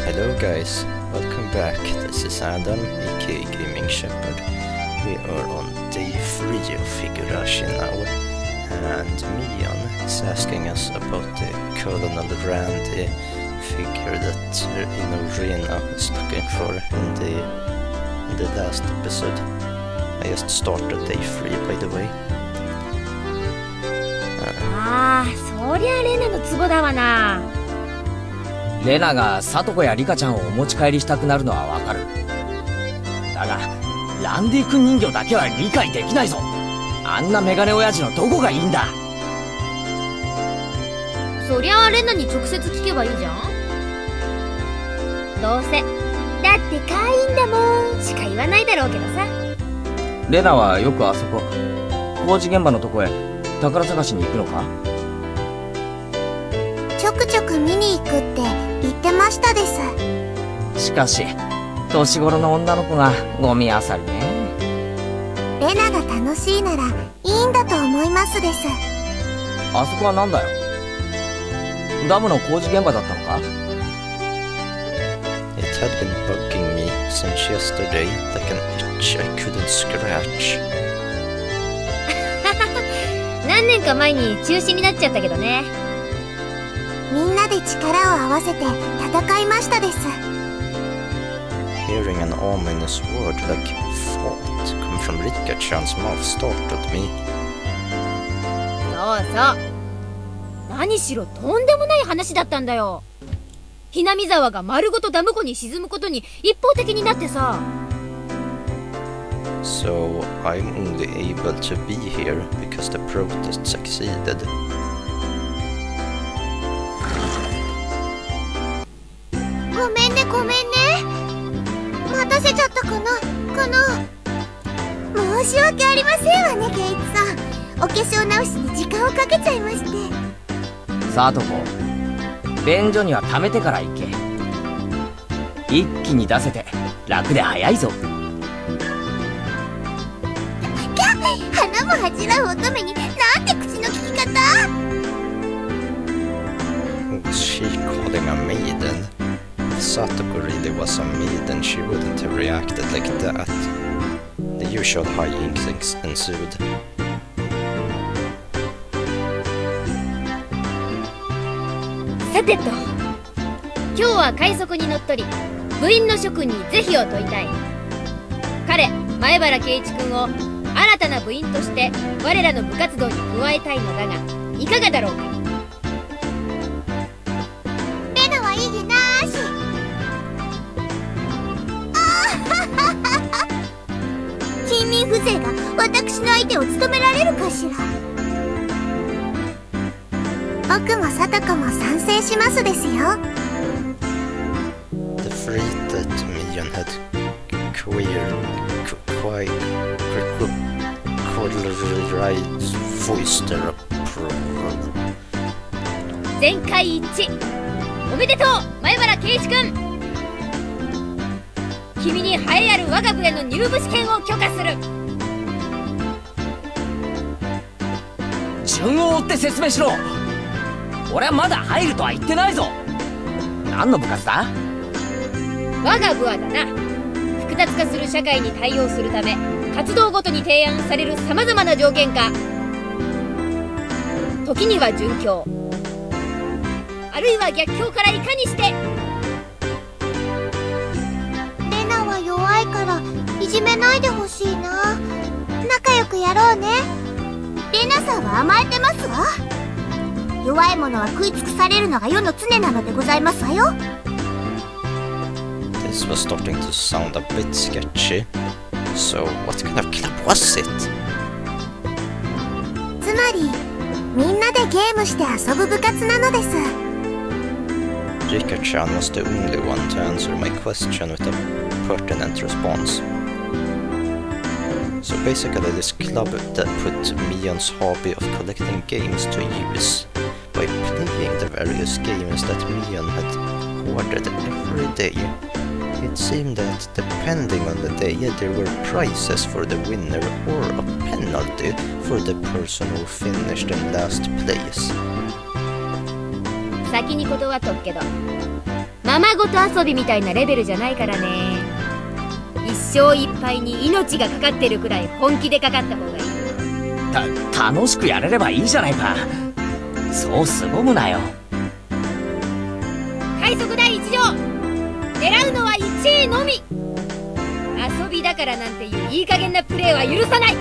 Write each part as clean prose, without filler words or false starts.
Hello guys, welcome back. This is Adam, aka Gaming Shepherd. We are on day 3 of Higurashi now, and Mion is asking us about the Colonel Randy figure that Rena was looking for in the last episode. I just started day 3 by the way. そりゃレナのツボだわな。レナがサトコやリカちゃんをお持ち帰りしたくなるのはわかる。だがランディ君人形だけは理解できないぞ。あんなメガネ親父のどこがいいんだ。そりゃあレナに直接聞けばいいじゃん。どうせだって可愛いんだもんしか言わないだろうけどさ。レナはよくあそこ工事現場のとこへ宝探しに行くのか。ちょくちょく見に行くって言ってましたです。しかし年頃の女の子がゴミあさりね。レナが楽しいならいいんだと思いますです。あそこはなんだよ。ダムの工事現場だったのか。 It had been bugging me since yesterday, like an itch I couldn't scratch. 何年か前に中止になっちゃったけどね。みんなで力を合わせて戦いましたです。Hearing an ominous word like fought come from Rika-chan's mouth startled me. そうそう。何しろとんでもない話だったんだよ。ひなみ沢が丸ごとダム湖に沈むことに一方的になってさ。So I'm only able to be here because the protest succeeded. ごめんねごめんね。待たせちゃったかな。申し訳ありませんわねケイツさん。お化粧直しに時間をかけちゃいまして。サトコ、便所には溜めてから行け。一気に出せて楽で早いぞ。花も恥じらう乙女になんて口の利き方。 Was she calling a maiden? If Satoko really was a maiden, she wouldn't have reacted like that. The usual hijinks ensued. さてと、今日は快速に乗っ取り部員の諸君に是非を問いたい。彼前原圭一君を新たな部員として我らの部活動に加えたいのだがいかがだろうか。レナは異議なーし。近隣風情が私の相手を務められるかしら。僕もサトコも賛成しますですよ。 The freight that Mion had voiced their approval. 全会一致おめでとう前原圭一君。君に栄えある我が部への入部試験を許可する。順を追って説明しろ。俺はまだ入るとは言ってないぞ。何の部活だ。我が部はだな、複雑化する社会に対応するため活動ごとに提案されるさまざまな条件下、時には準教あるいは逆境からいかにして。レナは弱いからいじめないでほしいな。仲良くやろうね。レナさんは甘えてますわ。弱い者は食い尽くされるのが世の常なのでございますわよ。 This was starting to sound a bit sketchy. So what kind of club was it? つまりみんなでゲームして遊ぶ部活なのです。Rika-chan was the only one to answer my question with a pertinent response. So basically this club that put Mion's hobby of collecting games to use by playing the various games that Mion had hoarded every day. It seemed that depending on the day there were prizes for the winner or a penalty for the person who finished in last place. 先に断っとくけど、ままごと遊びみたいなレベルじゃないからね。一生いっぱいに命がかかってるくらい本気でかかった方がいい。楽しくやれればいいじゃないか。そうすぼむなよ。快速第一条、狙うのは1位のみ。遊びだからなんていういい加減なプレーは許さない。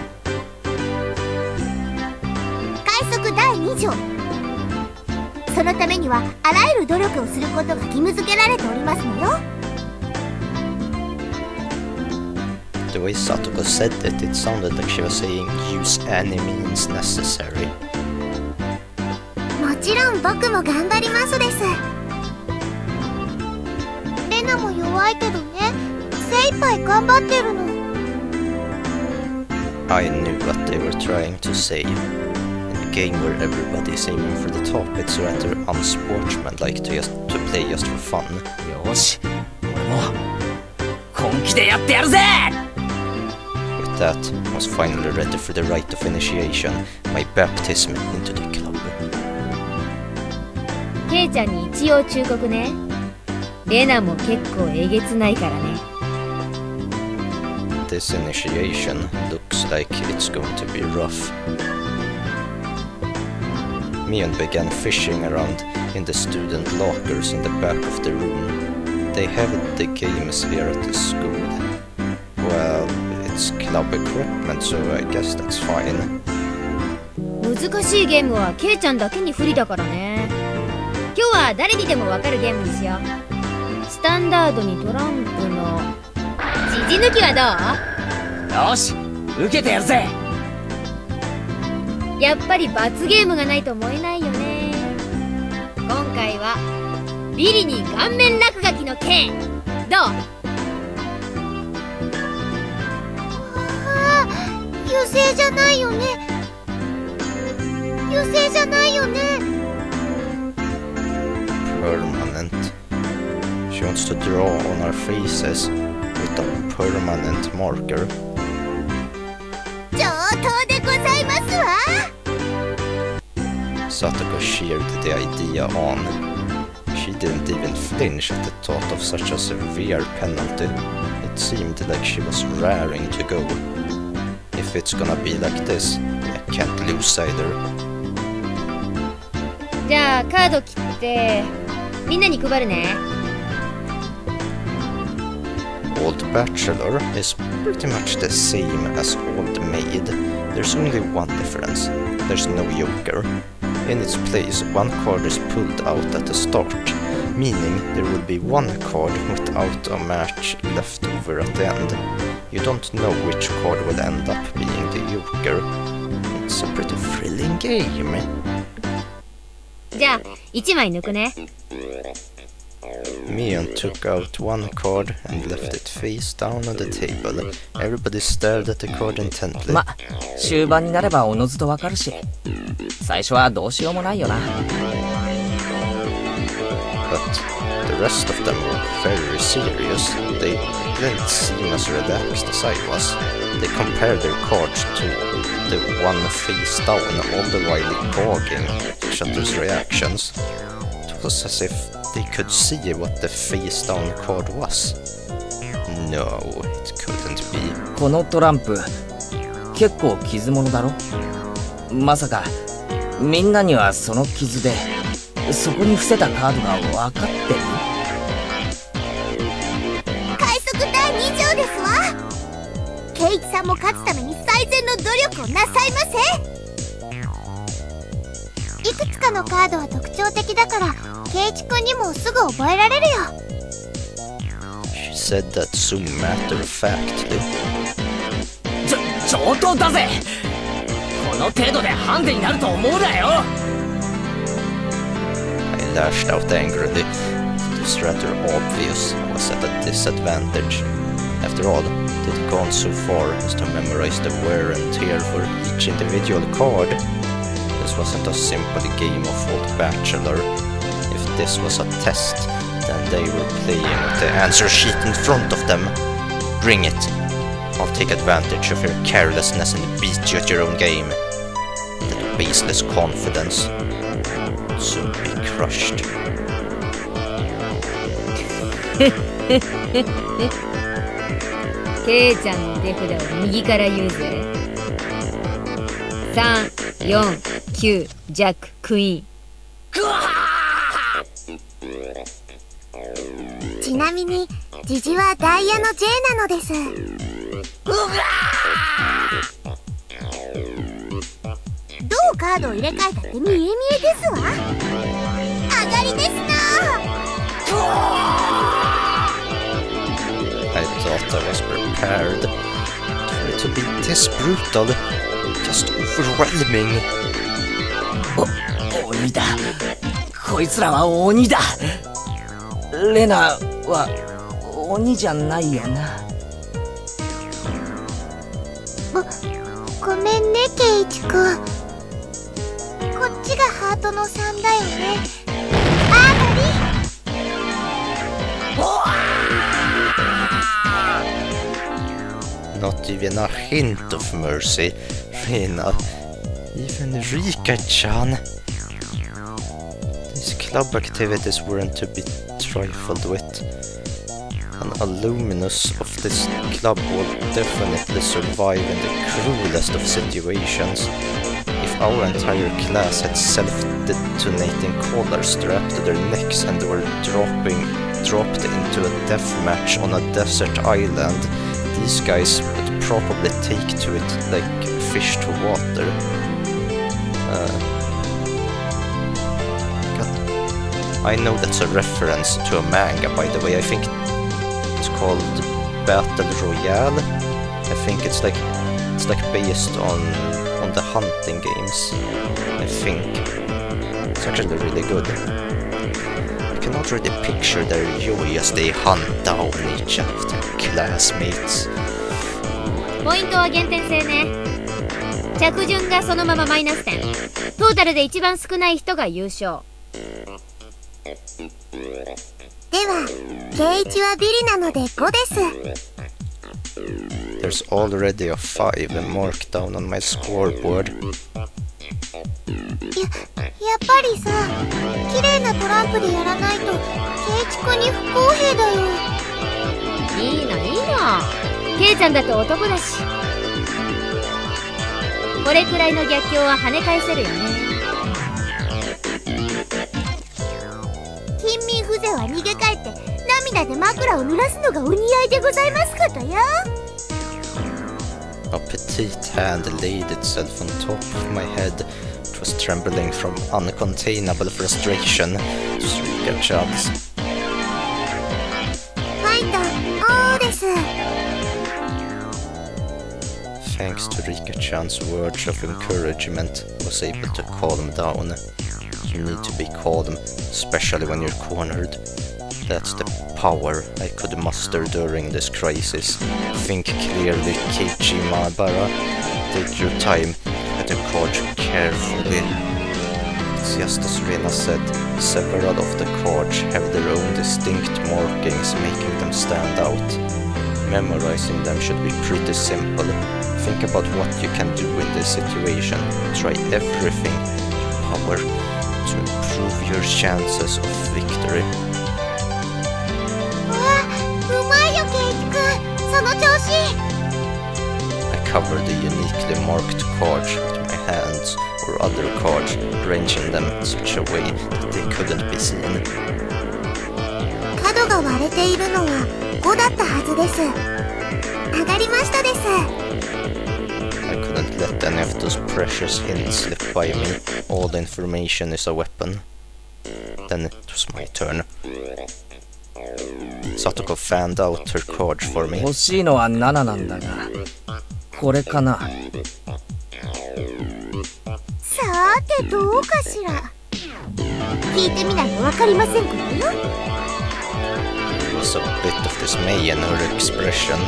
快速第2条、そのためにはあらゆる努力をすることが義務付けられておりますのよ。The way Satoko said it, it sounded like she was saying use any means necessary. もちろん僕も頑張りますです。レナも弱いけどね、精一杯頑張ってるの。I knew what they were trying to say. In a game where everybody is aiming for the top, it's rather unsportsmanlike to play just for fun. よし、俺も本気でやってやるぜ。With that, I was finally ready for the rite of initiation, my baptism into the club. ケイちゃんに一応忠告ね。レナも結構えげつないからね。This initiation looks like it's going to be rough. Mion began fishing around in the student lockers in the back of the room. They have the games here at the school. Well, it's club equipment, so I guess that's fine. 難しいゲームはケイちゃんだけに不利だからね。今日は誰にでもわかるゲームにしよう。スタンダードにトランプの指抜きはどう？よし、受けてやるぜ。やっぱり罰ゲームがないと燃えないよね。今回はビリに顔面落書きの剣どう？ああ、油性じゃないよね。油性じゃないよね。Permanent. She wants to draw on our faces with a permanent marker. 上等でございますわ。Satoko cheered the idea on. She didn't even flinch at the thought of such a severe penalty. It seemed like she was raring to go. If it's gonna be like this, I can't lose either. じゃあカード切ってみんなに配るね。Old Bachelor is pretty much the same as Old Maid. There's only one difference. There's no Joker. In its place, one card is pulled out at the start, meaning there will be one card without a match left over at the end. You don't know which card will end up being the Joker. It's a pretty thrilling game. じゃあ1枚抜くね。Mion took out one card and left it face down on the table. Everybody stared at the card intently. ま、終盤になればおのずとわかるし、最初はどうしようもないよな。But the rest of them were very serious. They didn't seem as relaxed as I was. They compared their cards to the one face down, all the while gauging each other's reactions. It was as if they could see what the face down card was. No, it couldn't be. このトランプ、結構傷物だろ？まさか、みんなにはその傷で、そこに伏せたカードが分かってる？快速第2条ですわ。圭一さんも勝つために最善の努力をなさいませ。いくつかのカードは特徴的だから圭一くんにもすぐ覚えられるよ。 She said that so matter-of-factly. 上等だぜ。この程度でハンデになると思うなよ。I lashed out angrily. It was rather obvious I was at a disadvantage. After all, they'd gone so far as to memorize the wear and tear for each individual card. This wasn't a simple game of Old Bachelor. If this was a test, then they were playing with the answer sheet in front of them. Bring it. I'll take advantage of your carelessness and beat you at your own game. That baseless confidence would soon be crushed. ケイちゃんの手札を右から言うぜ。3、4、9、ジャック、クイーン。ちなみにジジはダイヤの J なのです。どうカードを入れ替えたって見え見えですわ。上がりですな。I thought I was prepared for it to be this brutal, just overwhelming. 鬼だ。こいつらは鬼だ。レナは鬼じゃないよな。ごめんねケイチくん。こっちがハートの3だよね。あー、Not even a hint of mercy, Rena. Even Rika-chan. These club activities weren't to be trifled with. An alumnus of this club will definitely survive in the cruelest of situations. If our entire class had self-detonating collars strapped to their necks and were dropped into a death match on a desert island, these guys would probably take to it like fish to water. I know that's a reference to a manga, by the way. I think it's called Battle Royale. I think it's like based on the hunting games. I think it's actually really good. I can already picture their joy as they hunt down each of their classmates. ポイントは減点制ね。着順がそのままマイナス点。トータルで一番少ない人が優勝。ではケイチはビリなので5です。There's already a 5 marked down on my scoreboard. やっぱりさ、綺麗なトランプでやらないとケイチくんに不公平だよ。いいのいいの。ケイちゃんだって男だし。これくらいの逆境は跳ね返せるよね。貧民風情は逃げ帰って涙で枕を濡らすのがお似合いでございますことよ。A petite hand laid itself on top of my head. It was trembling from uncontainable frustration. Rika-chan's. ファイト、おーです。Thanks to Rika-chan's words of encouragement, I was able to calm down. You need to be calm, especially when you're cornered. That's the power I could muster during this crisis. Think clearly, Keiichi Maebara. Take your time, let the card carefully. It's just as Rena said, several of the cards have their own distinct markings, making them stand out. Memorizing them should be pretty simple. Think about what you can do in this situation. Try everything in your power to improve your chances of victory. うまいよケイチくん、その調子。I covered the uniquely marked cards with my hands or other cards, arranging them in such a way that they couldn't be seen. 角が割れているのは5だったはずです。上がりましたです。I couldn't let any of those precious hints slip by me. All the information is a weapon. Then it was my turn. Satoko fanned out her cards for me. 欲しいのは7なんだが、これかな。さーてどうかしら。聞いてみないとわかりませんことよ。There was a bit of dismay in her expression.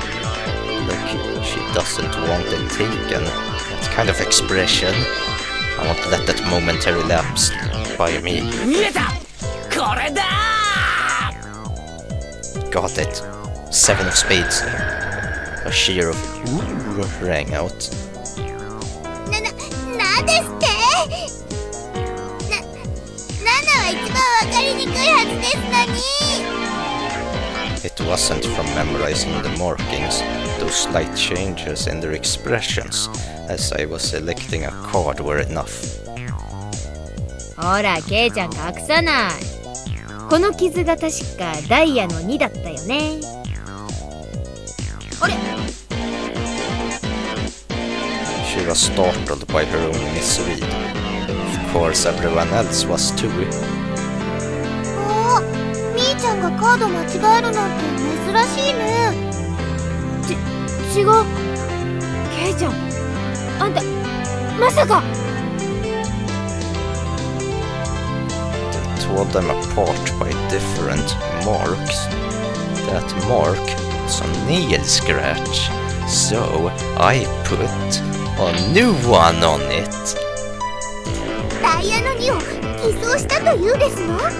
Like she doesn't want it taken. That kind of expression. I won't let that momentary lapse by me. 見えた！これだ！Got it. 7 of spades. A sheer of ooh rang out. なんですって？7は一番わかりにくいはずですのに。wasn't from memorizing the markings, those slight changes in their expressions as I was selecting a card were enough. ほらケイちゃん隠さない。この傷が確かダイヤの2だったよね。あれ She was startled by her own misread. Of course, everyone else was too. ああ、みーちゃんがカード間違えるなんて珍しいね。違う。ケイちゃん、あんたまさか。Told them apart by different marks. That mark was a nail scratch, so I put a new one on it. ダイヤの2を偽装したというですの？あ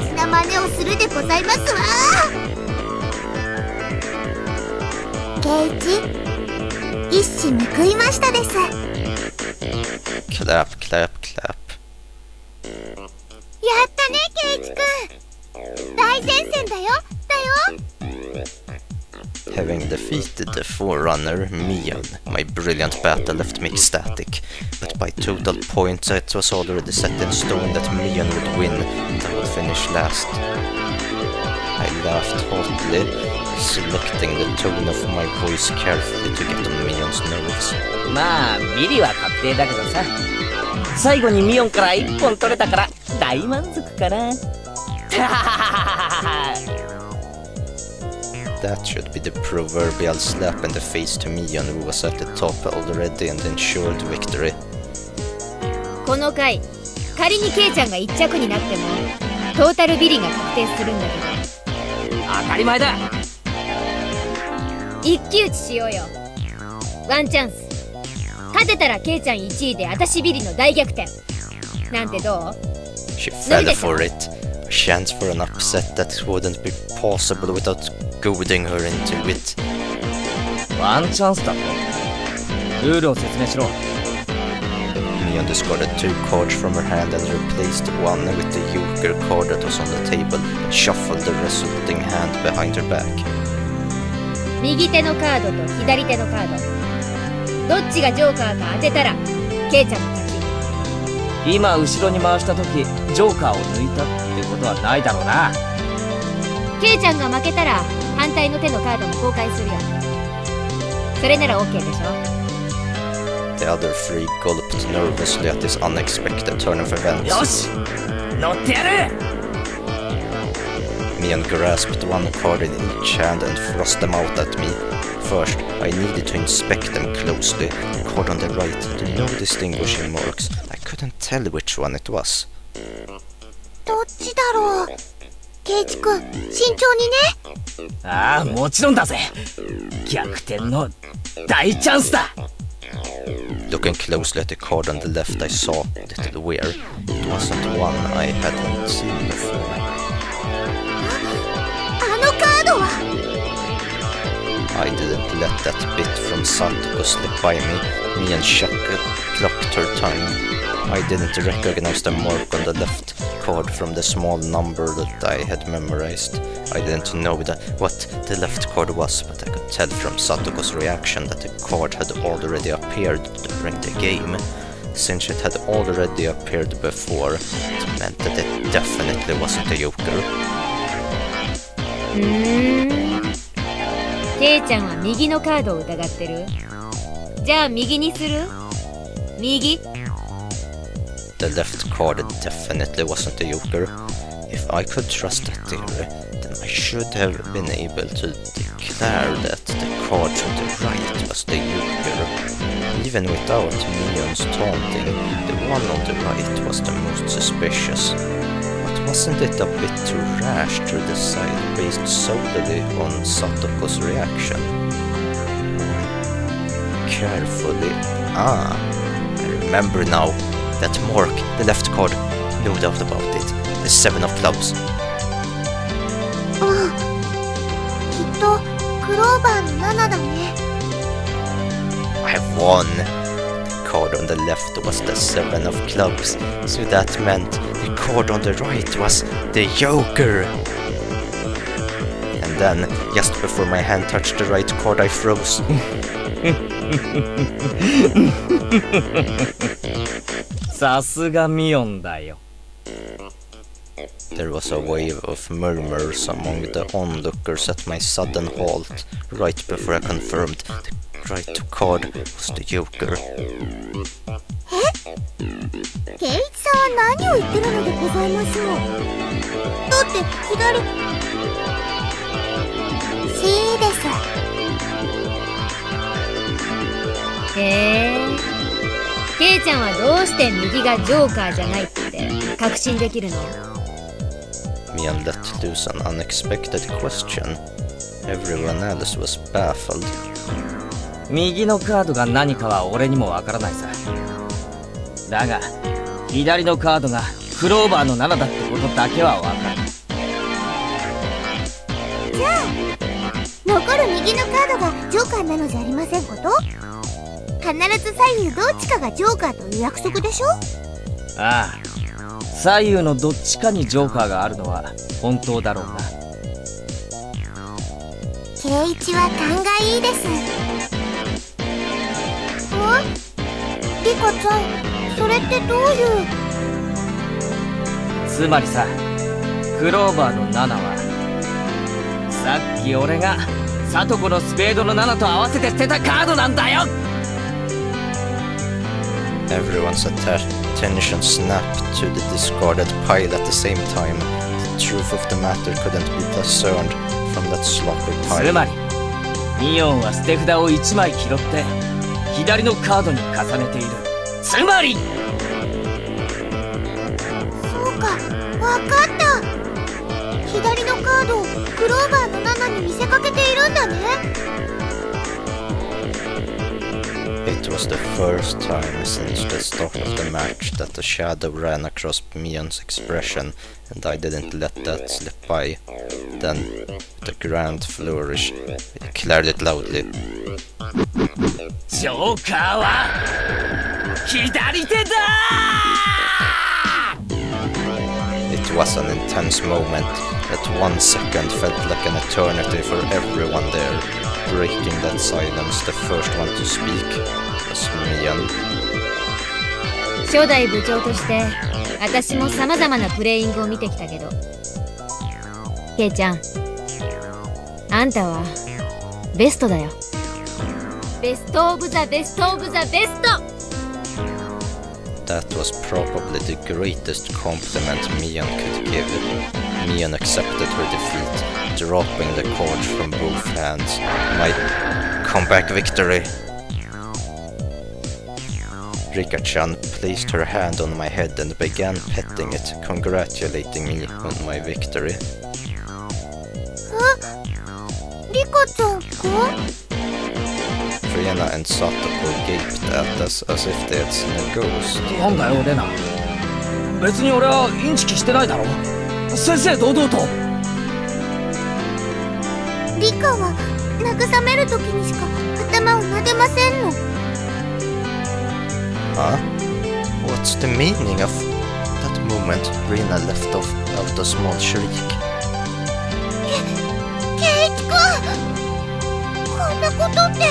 んな真似をするでございますわ。ケイチ、一矢報いましたです。Clap, clap, clap. やったね、ケイチくん。大戦線だよ。Having defeated the Forerunner, Mion, my brilliant battle left me ecstatic. But by total points it was already set in stone that Mion would win and I would finish last. I laughed hotly, selecting the tone of my voice carefully to get on Mion's nerves. まあビリは確定だけどさ、最後にミオンから1本取れたから大満足かな。That should be the proverbial slap in the face to Mion, who was at the top already and ensured victory. この回、仮にケイちゃんが1着になってもトータルビリが確定するんだけど。当たり前だ。一騎打ちしようよ。ワンチャンス。勝てたらケイちゃん1位で私ビリの大逆転。なんてどう？ She fell for it. A chance for an upset that wouldn't be possible without goading her into it. ワンチャンスだと？ルールを説明しろ。Mion discarded 2 cards from her hand and replaced one with the Joker card that was on the table and shuffled the resulting hand behind her back. 右手のカードと左手のカード。どっちがジョーカーか当てたらケイちゃんの勝ち。今後ろに回した時ジョーカーを抜いたってことはないだろうな。ケイちゃんが負けたら反対の手のカードも公開するよ。それなら OK でしょ。The other 3 gulped nervously at this unexpected turn of events. よし乗ってやる。 Mion grasped 1 card in each hand and thrust them out at me. First, I needed to inspect them closely. The card on the right had no distinguishing marks. I couldn't tell which one it was. どっちだろう。ケイチくん、慎重にね。ああ、もちろんだぜ。逆転の大チャンスだ。Looking closely at the card on the left, I saw, little weird, it wasn't one I hadn't seen before. あのカードは。I didn't let that bit from Satoko slip by me. Mion clocked her tongue. I didn't recognize the mark on the left card from the small number that I had memorized. I didn't know what the left card was, but I could tell from Satoko's reaction that the card had already appeared during the game. Since it had already appeared before, it meant that it definitely wasn't a Joker. ケイちゃんは右のカードを疑ってる。じゃあ右にする？右？ The left card definitely wasn't a Joker. If I could trust that theory, then I should have been able to declare that the card to the right was the Joker. Even without Mion's taunting, the one on the right was the most suspicious. But wasn't it a bit too rash to decide based solely on Satoko's reaction? Carefully. I remember now. That mark, the left card, no doubt about it. The 7 of clubs. うん。きっとクローバーの7だね。I have won. The card on the left was the 7 of clubs, so that meant the card on the right was the Joker. then, just before my hand touched the right chord, I froze. There was a wave of murmurs among the onlookers at my sudden halt, right before I confirmed the right chord was the Joker. ケイイチさんは何を言ってるのでございましょう。だって左 C です。へえ。ケイちゃんはどうして右がジョーカーじゃないって確信できるの？ Mian let loose an unexpected question. Everyone else was baffled. 右のカードが何かは俺にもわからないさ。だが左のカードがクローバーの7だってことだけはわかる。じゃあ残る右のカードがジョーカーなのじゃありませんこと？必ず左右どっちかがジョーカーという約束でしょ？ああ、左右のどっちかにジョーカーがあるのは本当だろうな。ケイイチは勘がいいです。リカちゃん、それってどういう？つまりさ、クローバーの7はさっき俺がサトコのスペードの7と合わせて捨てたカードなんだよ。Everyone's attention snapped to the discarded pile at the same time. The truth of the matter couldn't be discerned from that sloppy つま pile. りミオンは捨て札を1枚拾って左のカードに重ねている。つまりそうか、わかった。左のカードをクローバーの7に見せかけているんだね。It was the first time since the start of the match that the shadow ran across Mion's expression, and I didn't let that slip by. Then, with a grand flourish, he declared it loudly. ジョーカーは左手だIt was an intense moment. That 1 second felt like an eternity for everyone there. Breaking that silence, the first one to speak was Mion. 初代部長として私も様々なプレイングを見てきたけど、ケイちゃん、あんたはベストだよ。ベストオブザベストオブザベスト。 That was probably the greatest compliment Mion could give. Mion accepted her defeat, dropping the cards from both hands. My comeback victory! Rika-chan placed her hand on my head and began petting it, congratulating me on my victory. リカちゃんが？ Friena and Satoko gaped at us as if they had seen a ghost. なんだよレナ、別に俺はインチキしてないだろ。正々堂々と。リカは慰める時にしか頭を撫でませんの。Huh? What's the meaning of that moment? Friena left off out a small shriek. ケイイチ君、こんなことって。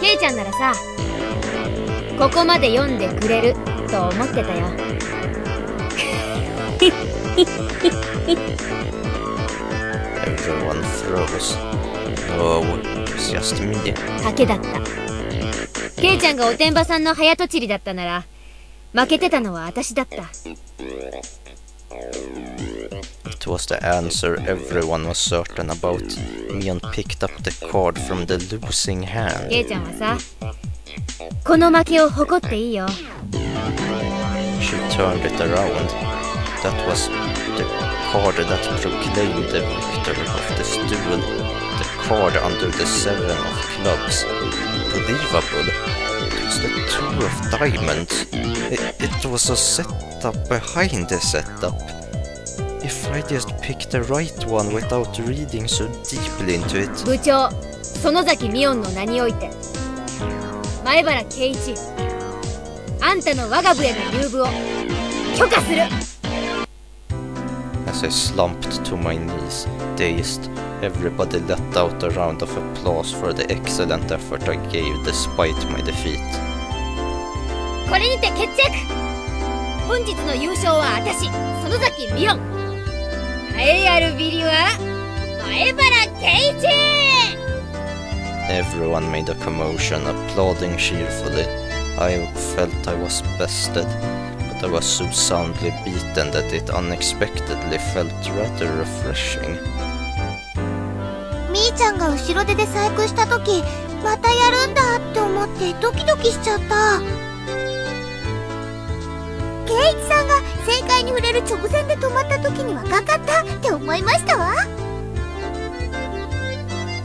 ケイちゃんならさ、ここまで読んでくれると思ってたよ。Everyone froze. No, it was just me. 賭けだった。ケイちゃんがおてんばさんの早とちりだったなら、負けてたのは私だった。It was the answer everyone was certain about. Mion picked up the card from the losing hand. ケイちゃんはさ、この負けを誇っていいよ。She turned it around. That was the card that proclaimed the victor of the duel. The card under the 7 of clubs. Unbelievable. It was the 2 of diamonds. It was a setup behind the setup. If I just picked the right one without reading so deeply into it. 部長、園崎ミオンの名において、前原圭一、あんたの我が部への入部を許可する。As As I slumped to my knees, dazed, everybody let out a round of applause for the excellent effort I gave despite my defeat. これにて決着。本日の優勝は私、園崎美音。栄えあるビリは前原圭一。Everyone made a commotion, applauding cheerfully. I felt I was bested, but I was so soundly beaten that it unexpectedly felt rather refreshing. みーちゃんが後ろ手で細工した時、またやるんだって思ってドキドキしちゃった。圭一さんが正解に触れる直前で止まった時にはかかったって思いましたわ。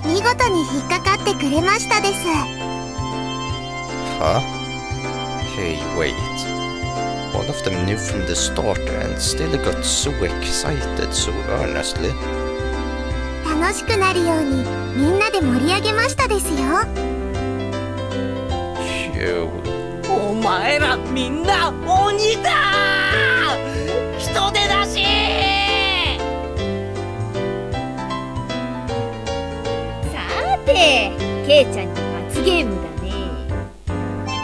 見事に引っかかってくれましたです。Huh? Hey, wait. All of them knew from the start and still got so excited so earnestly. 楽しくなるようにみんなで盛り上げましたですよ。Phew. お前らみんな鬼だー。人手だし。さて、ケイちゃんに罰ゲームだね。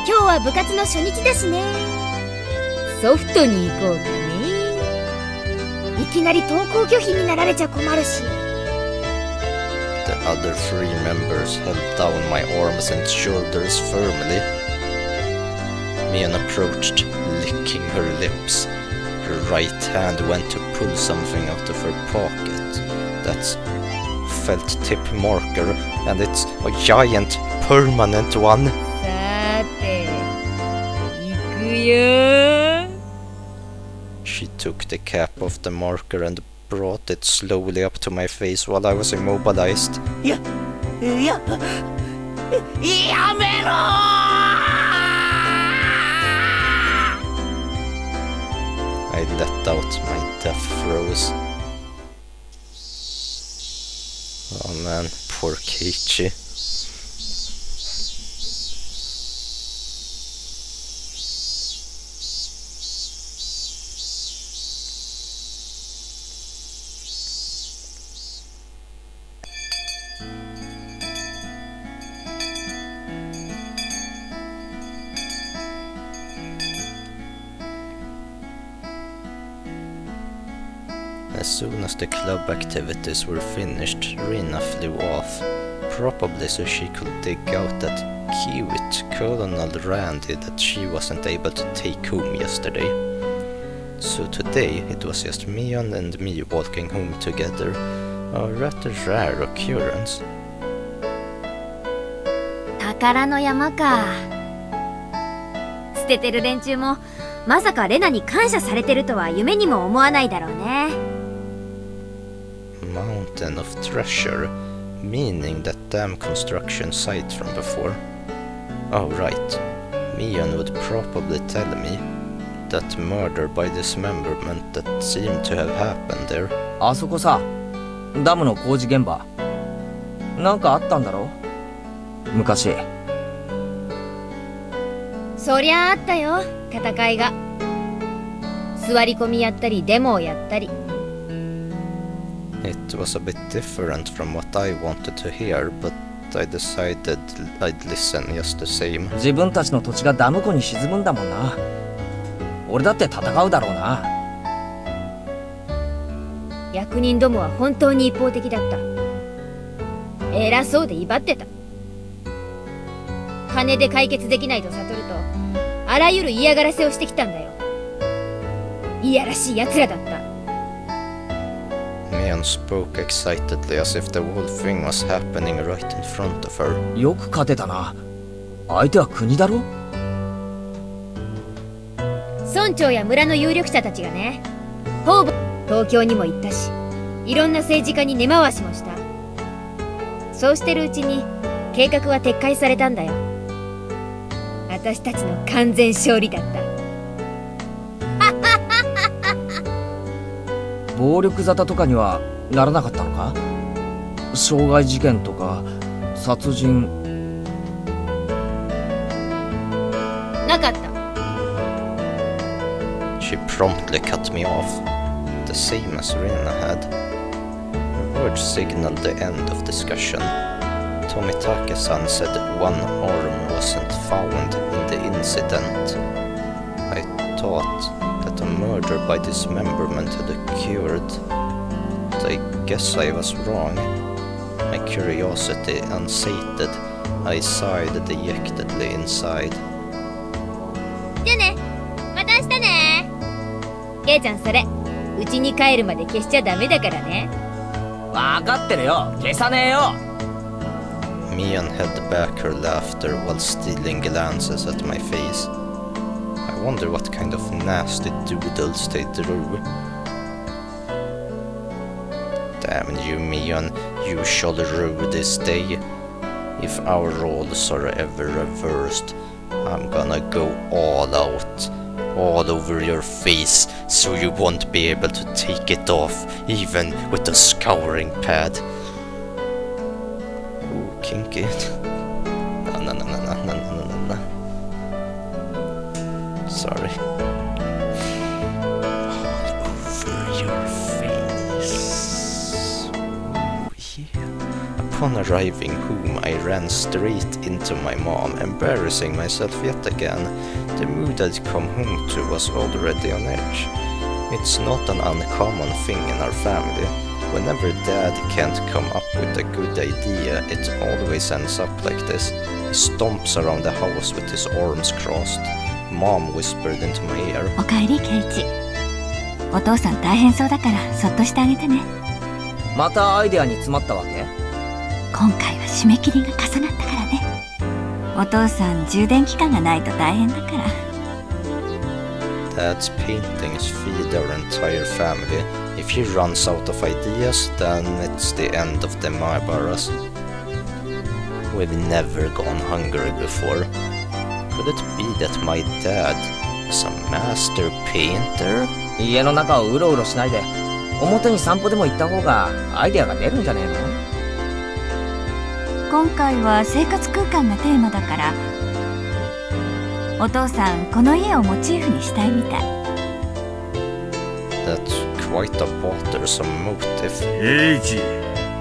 今日は部活の初日だしね。ソフトに行こうかね。いきなり登校拒否になられちゃ困るし。The other 3 members held down my arms and shoulders firmly. Mian approached, licking her lips. Her right hand went to pull something out of her pocket. That's felt tip marker, and it's a giant permanent one. さて、行くよ。She took the cap off the marker and brought it slowly up to my face while I was immobilized. やめろー。I let out my death throes. Oh man, poor Keiichi. As soon as the club activities were finished, Rina flew off, probably so she could dig out that cute Colonel Randy that she wasn't able to take home yesterday. So today it was just Mion and me walking home together, a rather rare occurrence. 宝の山か。捨ててる連中もまさかレナに感謝されてるとは夢にも思わないだろうね。Mountain of treasure, meaning that dam construction site from before. Oh right, Mion would probably tell me that murder by dismemberment that seemed to have happened there. あそこさ、ダムの工事現場。なんかあったんだろ？昔。そりゃあったよ、戦いが。座り込みやったりデモをやったり。It was a bit different from what I wanted to hear, but I decided I'd listen just the same. 自分たちの土地がダム湖に沈むんだもんな。俺だって戦うだろうな。役人どもは本当に一方的だった。偉そうで威張ってた。金で解決できないと悟ると、あらゆる嫌がらせをしてきたんだよ。いやらしい奴らだった。Mion spoke excitedly as if the whole thing was happening right in front of her. よく勝てたな。相手は国だろ？村長や村の有力者たちがね、方々東京にも行ったし、いろんな政治家に根回しもした。そうしてるうちに計画は撤回されたんだよ。私たちの完全勝利だった。暴力沙汰とかにはならなかったのか？傷害事件とか殺人。なかった。She promptly cut me off. the same as Rena had. Her words signaled the end of discussion. Tomitake-san said one arm wasn't found in the incident. I thought that a murder by dismemberment had occurred, but I guess I was wrong. My curiosity unsated, I sighed dejectedly inside. じゃあね、また明日ね。ケイちゃんそれ、家に帰るまで消しちゃダメだからね。わかってるよ、消さねえよ。Mian held back her laughter while stealing glances at my face. I wonder what kind of nasty doodles they drew. Damn you, Mian, you shall rue this day. If our roles are ever reversed, I'm gonna go all out, all over your face, so you won't be able to take it off, even with a scouring pad. Ooh, kinky. No. Sorry. All over your face. Ooh, yeah. Upon arriving home, I ran straight into my mom, embarrassing myself yet again. The mood I'd come home to was already on edge. It's not an uncommon thing in our family. Whenever Dad can't come up with a good idea, it always ends up like this. He stomps around the house with his arms crossed. Mom whispered into my ear. おかえり、ケイチ。お父さん大変そうだからそっとしてあげてね。またアイデアに詰まったわけ？今回は締め切りが重なったからね。お父さん充電期間がないと大変だから。Dad's paintings feed our entire family. If he runs out of ideas, then it's the end of the Mahabharas. We've never gone hungry before. Could it be that my dad is a master painter? 家の中をうろうろしないで、表に散歩でも行った方がアイデアが出るんじゃねえの？今回は生活空間がテーマだから、お父さんこの家をモチーフにしたいみたい。That's quite a bothersome motive. エイチ、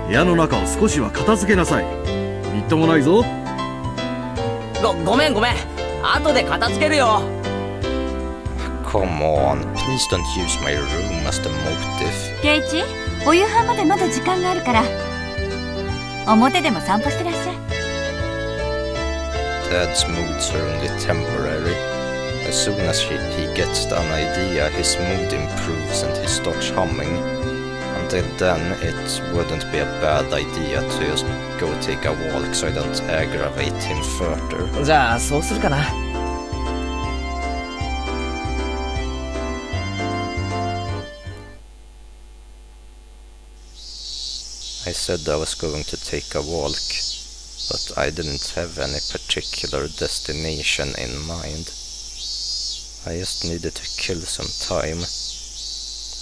部屋の中を少しは片付けなさい。みっともないぞ。ごめん。後で片付けるよ。Come on, please don't use my room as the motive. ケイチ、お夕飯までまだ時間があるから、表でも散歩してらっしゃい。Dad's moods are only temporary. As soon as he gets an idea, his mood improves and he starts humming. Until then, it wouldn't be a bad idea to just go take a walk so I don't aggravate him further. じゃあそうするかな。I said I was going to take a walk, but I didn't have any particular destination in mind. I just needed to kill some time.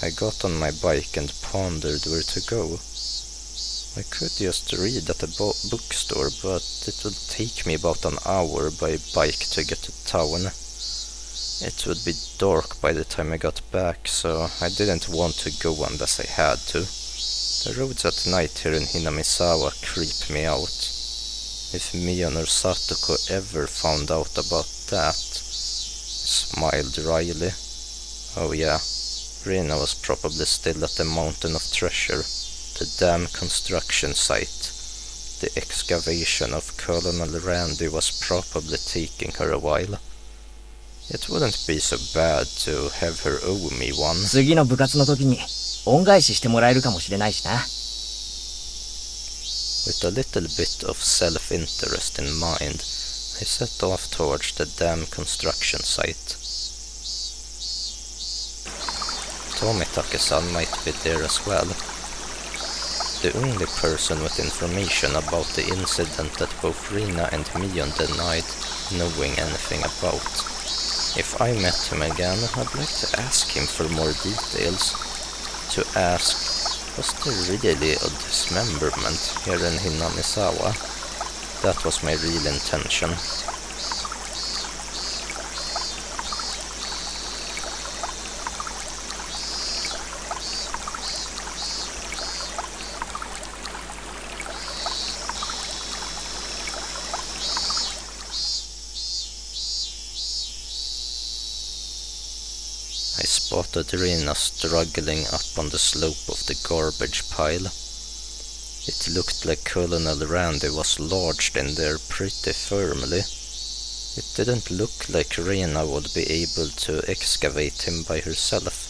I got on my bike and pondered where to go. I could just read at a bookstore, but it would take me about an hour by bike to get to town. It would be dark by the time I got back, so I didn't want to go unless I had to. The roads at night here in Hinamizawa creep me out. If Mian or Satoko ever found out about that... I smiled wryly. Oh yeah, Rina was probably still at the Mountain of Treasure, the dam construction site. The excavation of Colonel Randy was probably taking her a while. It wouldn't be so bad to have her owe me one. 次の部活の時に恩返ししてもらえるかもしれないしな。With a little bit of self-interest in mind, I set off towards the dam construction site. Tomitake-san might be there as well. The only person with information about the incident that both Rina and Mion denied knowing anything about. If I met him again, I'd like to ask him for more details. To ask, was there really a dismemberment here in Hinamizawa? That was my real intention. spotted Rina struggling up on the slope of the garbage pile. It looked like Colonel Randy was lodged in there pretty firmly. It didn't look like Rina would be able to excavate him by herself.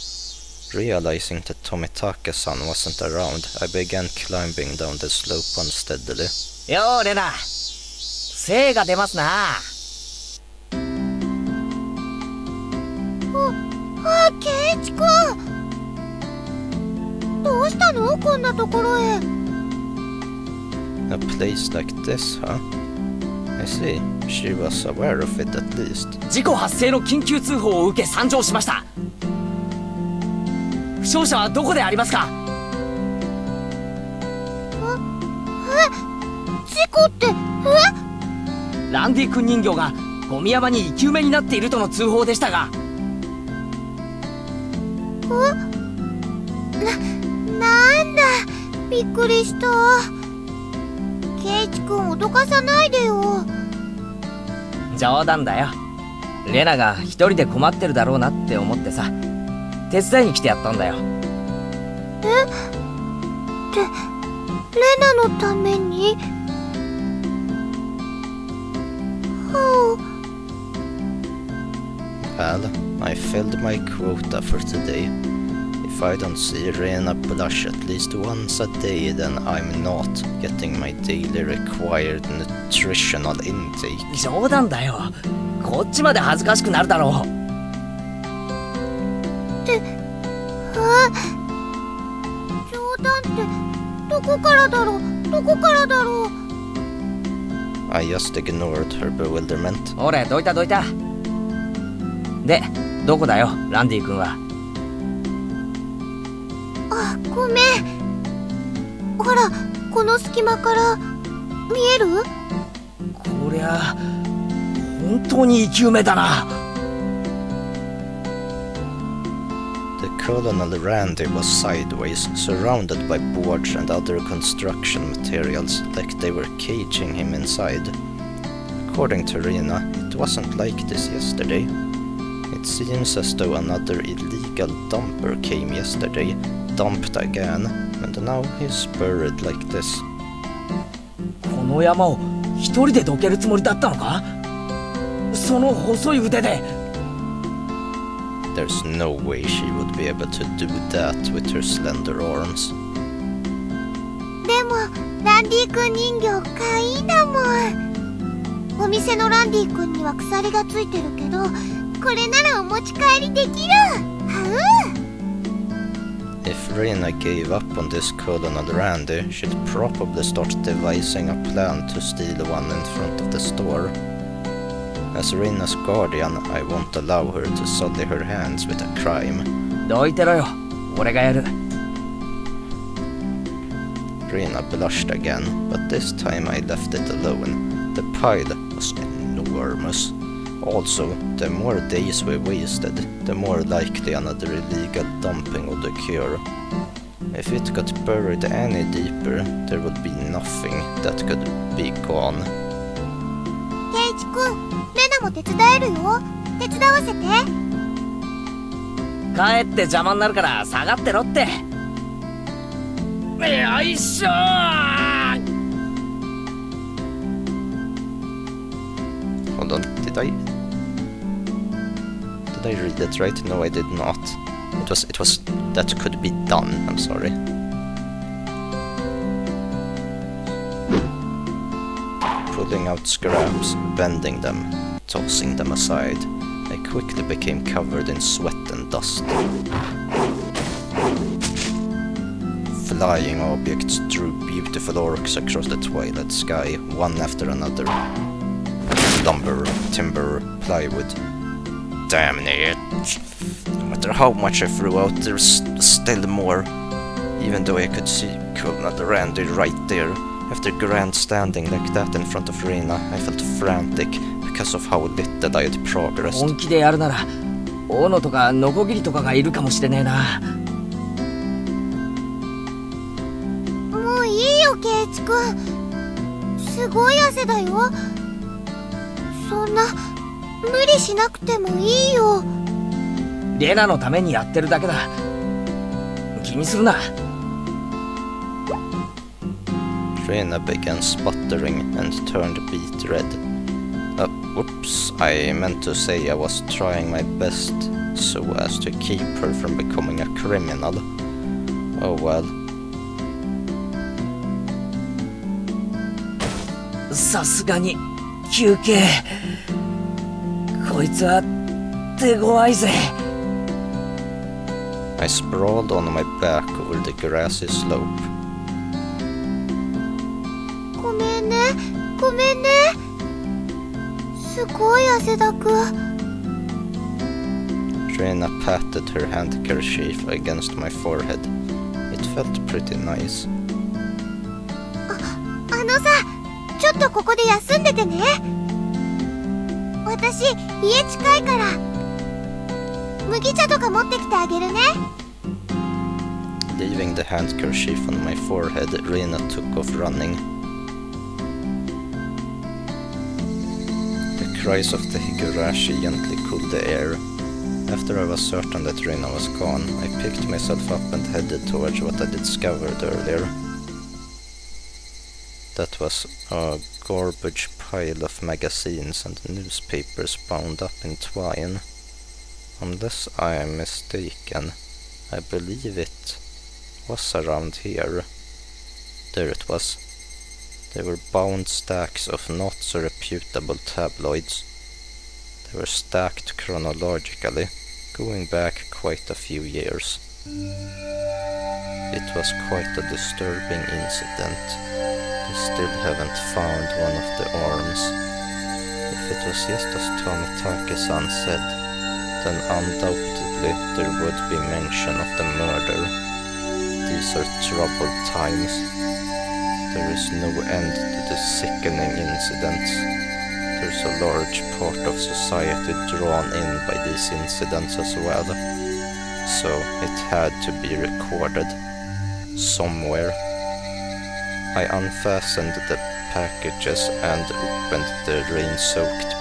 Realizing that Tomitake-san wasn't around, I began climbing down the slope unsteadily. よーレナ、精が出ますな。ケイチくん、どうしたのこんなところへ。A place like this, huh? I see. She was aware of it at least. 事故発生の緊急通報を受け参上しました。負傷者はどこでありますか？事故って、ランディ君人形がゴミ山に生き埋めになっているとの通報でしたが。なんだ、びっくりした。ケイチくん脅かさないでよ。冗談だよ。レナが一人で困ってるだろうなって思ってさ、手伝いに来てやったんだよ。レナのために？Well, I filled my quota for today. If I don't see Rena blush at least once a day, then I'm not getting my daily required nutritional intake. 冗談だよ。こっちまで恥ずかしくなるだろう。冗談ってどこからだろう、どこからだろう。I just ignored her bewilderment. 俺、どいたどいた。で、どこだよ、ランディ君は。あ、ごめん。ほら、この隙間から見える？こりゃ本当に生き埋めだな。The Colonel Randy was sideways, surrounded by boards and other construction materials, like they were caging him inside. According to Rina, it wasn't like this yesterday. It seems as though another illegal dumper came yesterday, dumped again, and now he's buried like this. この山を一人でどけるつもりだったのか？その細い腕で。There's no way she would be able to do that with her slender arms. でも、ランディ君人形かわいいだもん。お店のランディ君には鎖がついてるけど、これならお持ち帰りできる。If Rina gave up on this Colonel Randy, she'd probably start devising a plan to steal one in front of the store. As Rina's guardian, I won't allow her to sully her hands with a crime. どいてろよ、俺がやる。Rina blushed again, but this time I left it alone. The pile was enormous. Also, the more days we wasted, the more likely another illegal dumping would occur. If it got buried any deeper, there would be nothing that could be gone. ケイチ君、レナも手伝えるよ。手伝わせて。帰って邪魔になるから下がってろって。よいしょー。 Hold on, did I read it right? No, I did not. It was that could be done. I'm sorry. Pulling out scraps, bending them, tossing them aside, I quickly became covered in sweat and dust. Flying objects drew beautiful arcs across the twilight sky, one after another. Lumber, timber, plywood. Damn it! No matter how much I threw out, there's still more. Even though I could see Colonel Randy right there. After grandstanding like that in front of Rina, I felt frantic because of how little I had progressed. 本気でやるなら、斧とかノコギリとかがいるかもしれねえな。もういいよ、ケイチ君。すごい汗だよ。そんな無理しなくてもいいよ。レナのためにやってるだけだ。気にするな。Rena began sputtering and turned beet red. Whoops, I meant to say I was trying my best so as to keep her from becoming a criminal. Oh well. さすがに休憩。こいつは手強いぜ。I sprawled on my back over the grassy slope. ごめんね、ごめんね。すごい汗だく。Rena patted her handkerchief against my forehead. It felt pretty nice. あのさ、ちょっとここで休んでてね。私、家近いから。麦茶とか持ってきてあげるね。Leaving the handkerchief on my forehead, Rena took off running. The cries of the Higurashi gently cooled the air. After I was certain that Rena was gone, I picked myself up and headed towards what I discovered earlier. That was a garbage pile of magazines and newspapers bound up in twine. Unless I am mistaken, I believe it was around here. There it was. They were bound stacks of not so reputable tabloids. They were stacked chronologically, going back quite a few years. It was quite a disturbing incident. They still haven't found one of the arms. If it was just as Tomitake-san said, then undoubtedly there would be mention of the murder. These are troubled times. There is no end to the sickening incidents. There's a large part of society drawn in by these incidents as well. So it had to be recorded. Somewhere. I unfastened the packages and opened the rain-soaked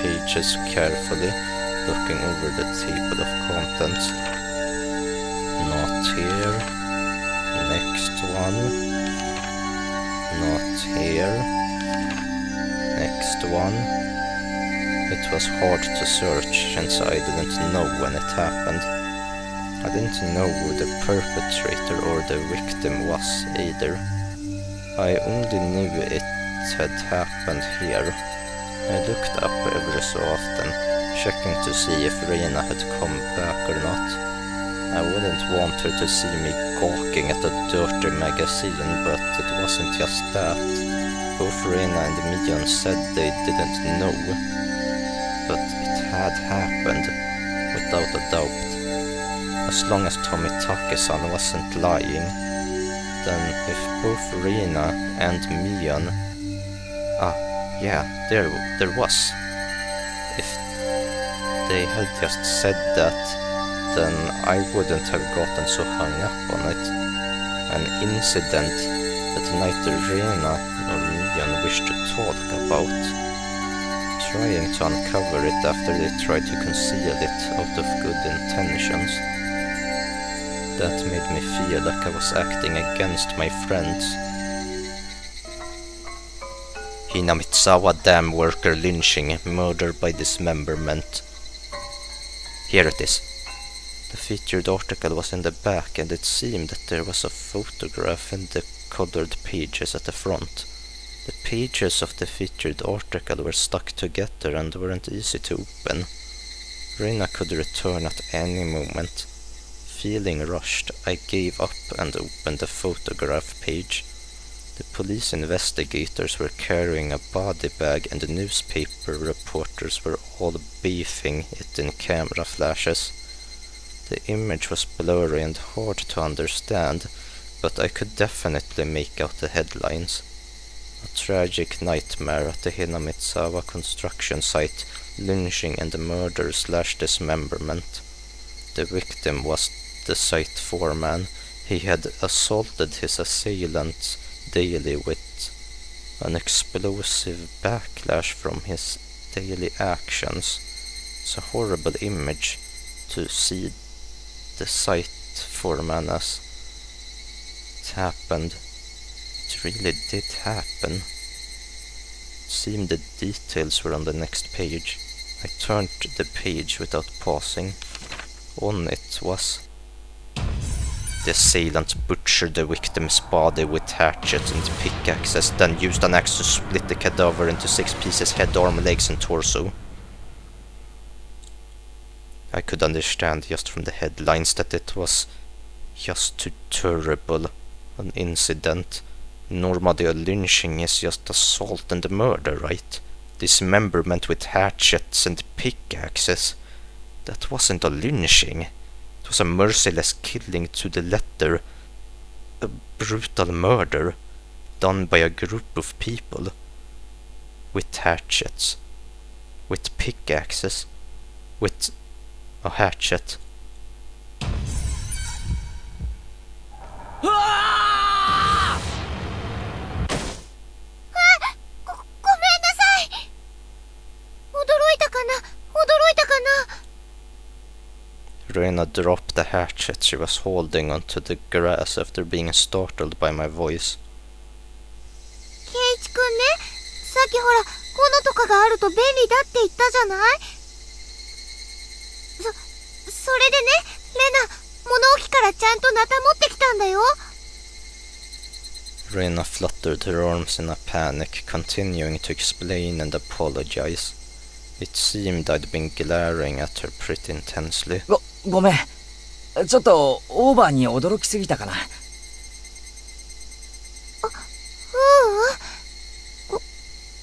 pages carefully, looking over the table of contents. Not here. Next one. Not here. Next one. It was hard to search since I didn't know when it happened. I didn't know who the perpetrator or the victim was either. I only knew it had happened here. I looked up every so often, checking to see if Rena had come back or not. I wouldn't want her to see me gawking at a dirty magazine, but it wasn't just that. Both Rena and Mion said they didn't know. But it had happened, without a doubt. As long as Tomitake-san wasn't lying, then if both Rena and Mion... yeah, there was. If they had just said that, then I wouldn't have gotten so hung up on it. An incident that neither Rena nor Mion wished to talk about. Trying to uncover it after they tried to conceal it out of good intentions. That made me feel like I was acting against my friends. Hinamitsawa dam worker lynching, murder by dismemberment. Here it is. The featured article was in the back, and it seemed that there was a photograph in the colored pages at the front. The pages of the featured article were stuck together and weren't easy to open. Rena could return at any moment. Feeling rushed, I gave up and opened the photograph page. The police investigators were carrying a body bag and the newspaper reporters were all beefing it in camera flashes. The image was blurry and hard to understand, but I could definitely make out the headlines. A tragic nightmare at the Hinamitsawa construction site, lynching and murder/dismemberment. The victim was the site foreman. He had assaulted his assailants daily with an explosive backlash from his daily actions. It's a horrible image, to see the sight for man as it happened. It really did happen. It seemed the details were on the next page. I turned the page without pausing. On it was: the assailant butchered the victim's body with hatchets and pickaxes, then used an axe to split the cadaver into 6 pieces: head, arm, legs and torso. I could understand just from the headlines that it was just too terrible an incident. Normally a lynching is just assault and murder, right? Dismemberment with hatchets and pickaxes. That wasn't a lynching. It was a merciless killing to the letter. A brutal murder done by a group of people. With hatchets. With pickaxes. With a hatchet. 驚いたかな？驚いたかな？ Rena dropped the hatchet she was holding onto the grass after being startled by my voice. ケイチくんね、さっきほら、斧とかがあると便利だって言ったじゃない？それでね、レナ、物置からちゃんとナタ持ってきたんだよ。 Rena fluttered her arms in a panic, continuing to explain and apologize. It seemed I'd been glaring at her pretty intensely. ごめん。ちょっとオーバーに驚きすぎたかな。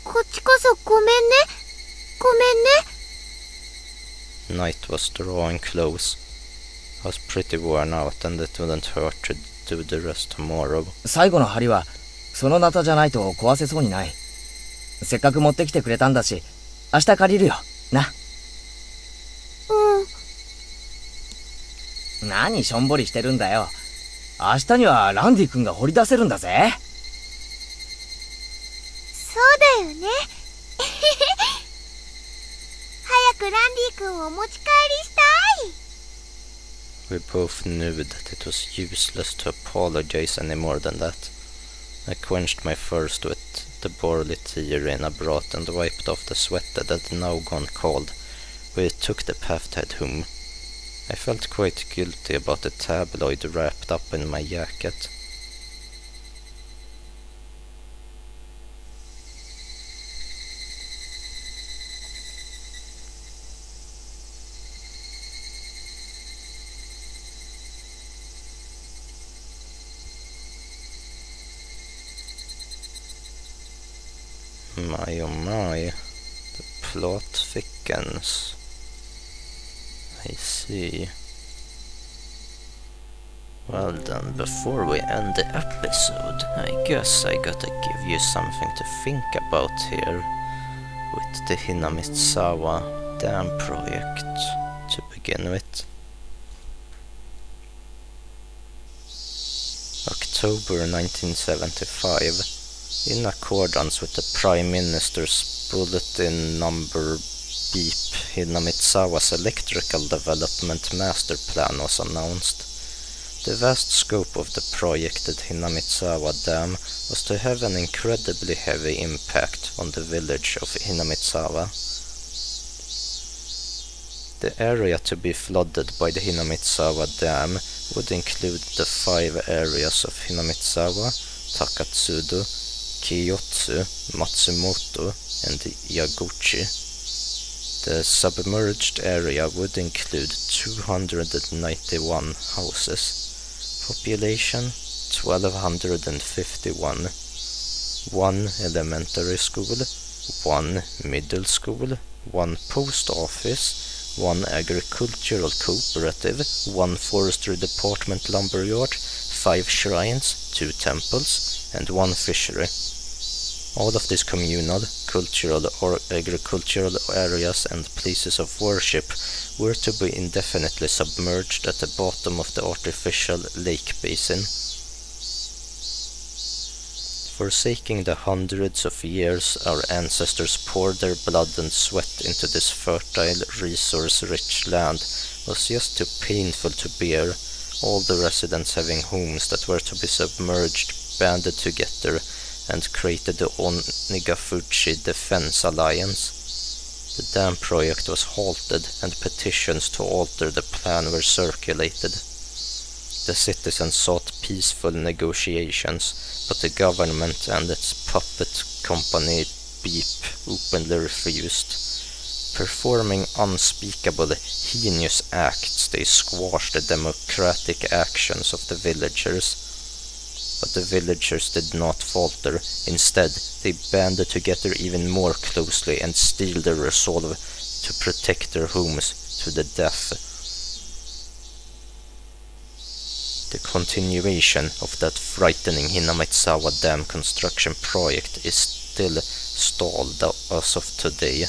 こっちこそごめんね。ごめんね。 Night was drawing close. I was pretty worn out and it wouldn't hurt to do the rest tomorrow. 最後の針はそのナタじゃないと壊せそうにない。せっかく持ってきてくれたんだし、明日借りるよ。な。何しょんぼりしてるんだよ。明日にはランディ君が掘り出せるんだぜ。そうだよね。早くランディ君をお持ち帰りしたい。 We both knew that it was useless to apologize any more than that. I quenched my thirst with the barley tea Rena brought and wiped off the sweat that had now gone cold. We took the path to head home. I felt quite guilty about the tabloid wrapped up in my jacket. My oh my, the plot thickens. I see. Well then, before we end the episode, I guess I gotta give you something to think about here with the Hinamitsawa Dam project to begin with. October 1975. In accordance with the Prime Minister's Bulletin Number Beep, Hinamitsawa's Electrical Development Master Plan was announced. The vast scope of the projected Hinamitsawa Dam was to have an incredibly heavy impact on the village of Hinamitsawa. The area to be flooded by the Hinamitsawa Dam would include the 5 areas of Hinamitsawa, Takatsudo, Kiyotsu, Matsumoto, and Yaguchi. The submerged area would include 291 houses. Population 1251. 1 elementary school, 1 middle school, 1 post office, 1 agricultural cooperative, 1 forestry department lumberyard, 5 shrines, 2 temples, and 1 fishery. All of these communal, cultural or agricultural areas and places of worship were to be indefinitely submerged at the bottom of the artificial lake basin. Forsaking the hundreds of years our ancestors poured their blood and sweat into this fertile, resource-rich land was just too painful to bear, all the residents having homes that were to be submerged banded together and created the Onikakushi Defense Alliance. The dam project was halted and petitions to alter the plan were circulated. The citizens sought peaceful negotiations, but the government and its puppet company Beep openly refused. Performing unspeakable, heinous acts, they squashed the democratic actions of the villagers. But the villagers did not falter. Instead, they banded together even more closely and steeled their resolve to protect their homes to the death. The continuation of that frightening Hinamitsawa Dam construction project is still stalled as of today.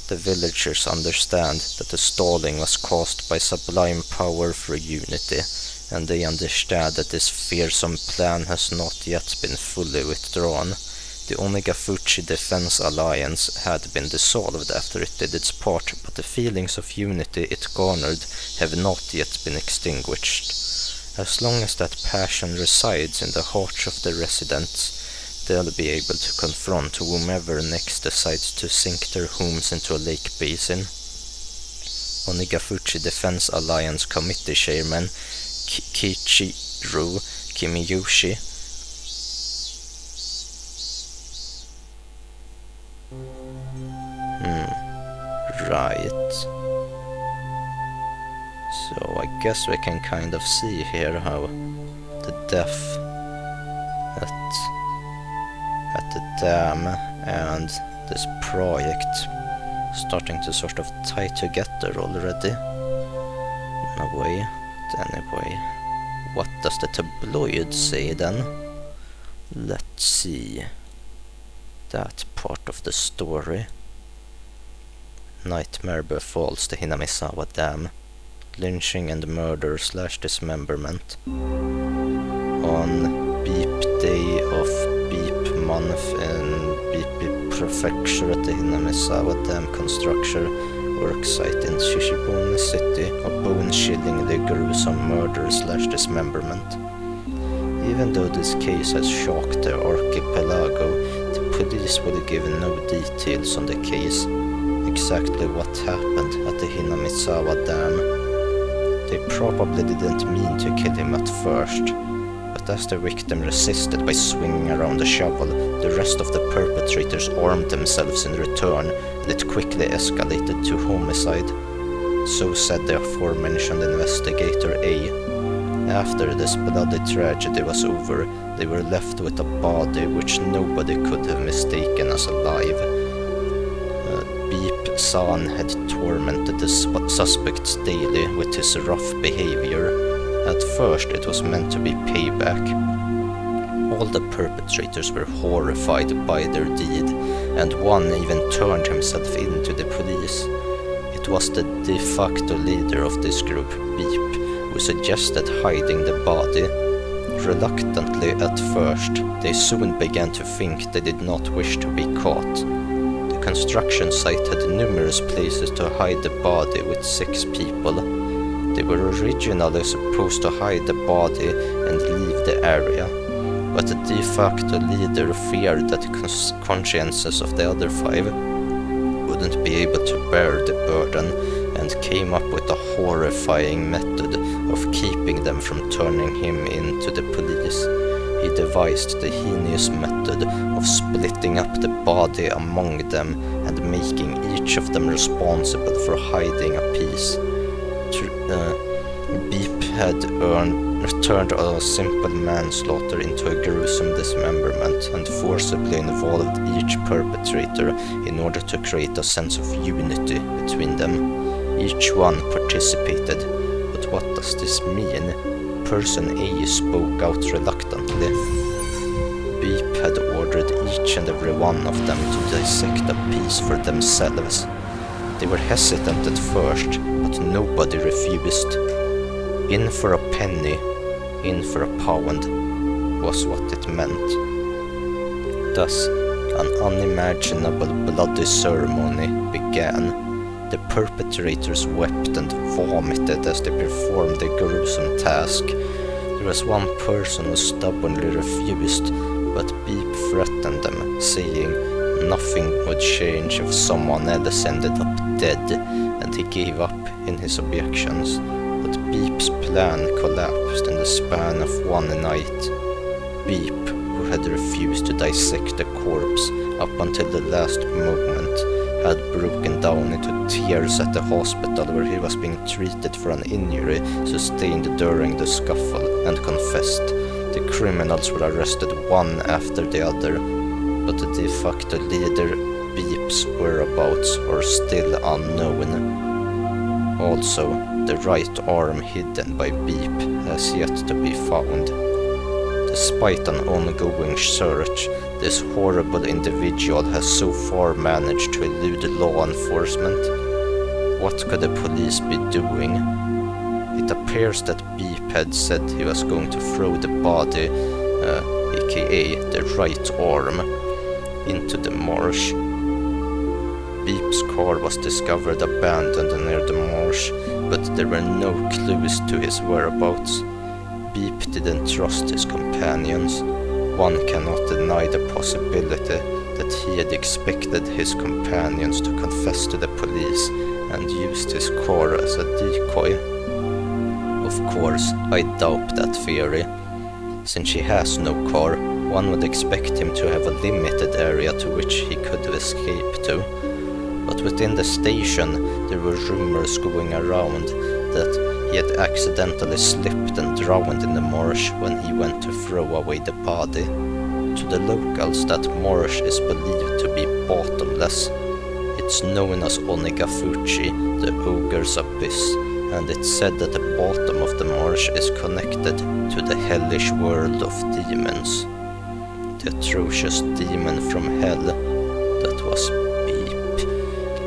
The villagers understand that the stalling was caused by sublime power for unity, and they understand that this fearsome plan has not yet been fully withdrawn. The Onikakushi Defense Alliance had been dissolved after it did its part, but the feelings of unity it garnered have not yet been extinguished. As long as that passion resides in the hearts of the residents, they'll be able to confront whomever next decides to sink their homes into a lake basin. Onikakushi Defense Alliance Committee Chairman Kichiro Kimiyoshi Right. So I guess we can kind of see here how the death at the dam and this project starting to sort of tie together already in a way. Anyway, what does the tabloid say then? Let's see that part of the story. Nightmare befalls the Hinamitsawa Dam. Lynching and murder / dismemberment. On Beep Day of Beep Month in Beep Prefecture at the Hinamitsawa Dam construction worksite in Shishibone City, a bone-chillingly gruesome murder / dismemberment. Even though this case has shocked the archipelago, the police will give no details on the case, exactly what happened at the Hinamitsawa Dam. They probably didn't mean to kill him at first, but as the victim resisted by swinging around the shovel, the rest of the perpetrators armed themselves in return, and it quickly escalated to homicide. So said the aforementioned investigator A. After this bloody tragedy was over, they were left with a body which nobody could have mistaken as alive. Beep-san had tormented the suspects daily with his rough behavior. At first it was meant to be payback. All the perpetrators were horrified by their deed, and one even turned himself in to the police. It was the de facto leader of this group, Beep, who suggested hiding the body. Reluctantly at first, they soon began to think they did not wish to be caught. The construction site had numerous places to hide the body with 6 people. They were originally supposed to hide the body and leave the area, but the de facto leader feared that the consciences of the other 5 wouldn't be able to bear the burden, and came up with a horrifying method of keeping them from turning him in to the police. He devised the heinous method of splitting up the body among them and making each of them responsible for hiding a piece. Beep had turned a simple manslaughter into a gruesome dismemberment and forcibly involved each perpetrator in order to create a sense of unity between them. Each one participated, but what does this mean? Person A spoke out reluctantly. Beep had ordered each and every one of them to dissect a piece for themselves. They were hesitant at first, but nobody refused. In for a penny, in for a pound, was what it meant. Thus, an unimaginable bloody ceremony began. The perpetrators wept and vomited as they performed their gruesome task. There was one person who stubbornly refused, but Beep threatened them, saying nothing would change if someone else ended up dead, and he gave up in his objections. But Beep's plan collapsed in the span of one night. Beep, who had refused to dissect the corpse up until the last moment, had broken down into tears at the hospital where he was being treated for an injury sustained during the scuffle, and confessed. The criminals were arrested one after the other, but the de facto leader, Beep's whereabouts, are still unknown. Also, the right arm hidden by Beep has yet to be found. Despite an ongoing search, this horrible individual has so far managed to elude law enforcement. What could the police be doing? It appears that Beep had said he was going to throw the body, aka the right arm, into the marsh. Beep's car was discovered abandoned near the marsh, but there were no clues to his whereabouts. Beep didn't trust his companions. One cannot deny the possibility that he had expected his companions to confess to the police and used his car as a decoy. Of course, I doubt that theory. Since he has no car, one would expect him to have a limited area to which he could escape to. But within the station, there were rumors going around that he had accidentally slipped and drowned in the marsh when he went to throw away the body. To the locals, that marsh is believed to be bottomless. It's known as Onikakushi, the ogre's abyss, and it's said that the bottom of the marsh is connected to the hellish world of demons. The atrocious demon from hell, that was Beep.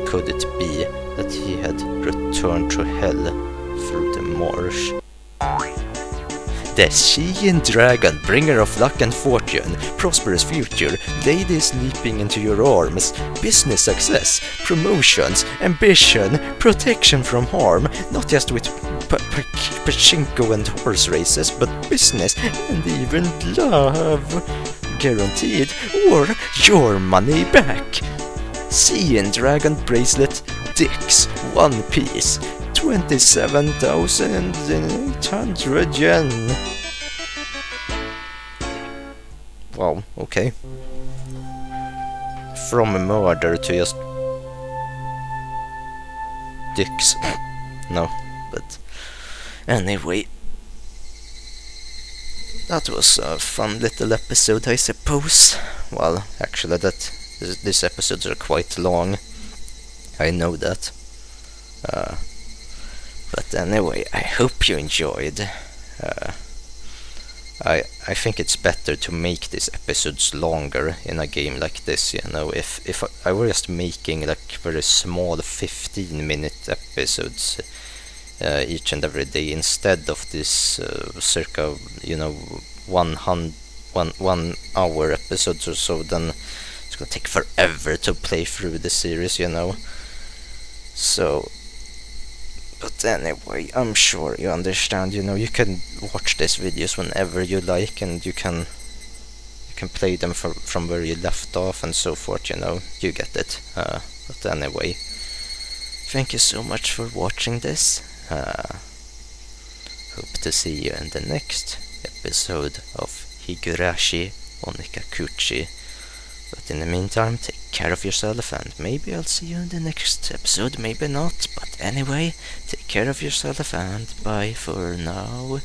Could it be that he had returned to hell through the marsh? The Xian Dragon, bringer of luck and fortune, prosperous future, ladies leaping into your arms, business success, promotions, ambition, protection from harm, not just with pachinko and horse races, but business and even love. Guaranteed, or your money back. Xian Dragon bracelet, Dix, 1 piece. 27,800 yen. Wow, okay. From a murder to just dicks. No, but anyway. That was a fun little episode, I suppose. Well, actually, these episodes are quite long. I know that. But anyway, I hope you enjoyed. I think it's better to make these episodes longer in a game like this, you know. If I were just making like very small 15-minute episodes each and every day instead of this circa, you know, 1 hour episodes or so, then it's gonna take forever to play through the series, you know. So, but anyway, I'm sure you understand, you know, you can watch these videos whenever you like, and you can play them from where you left off and so forth, you know, you get it. But anyway, thank you so much for watching this. Hope to see you in the next episode of Higurashi Onikakushi. But in the meantime, take care of yourself, and maybe I'll see you in the next episode, maybe not. But anyway, take care of yourself, and bye for now.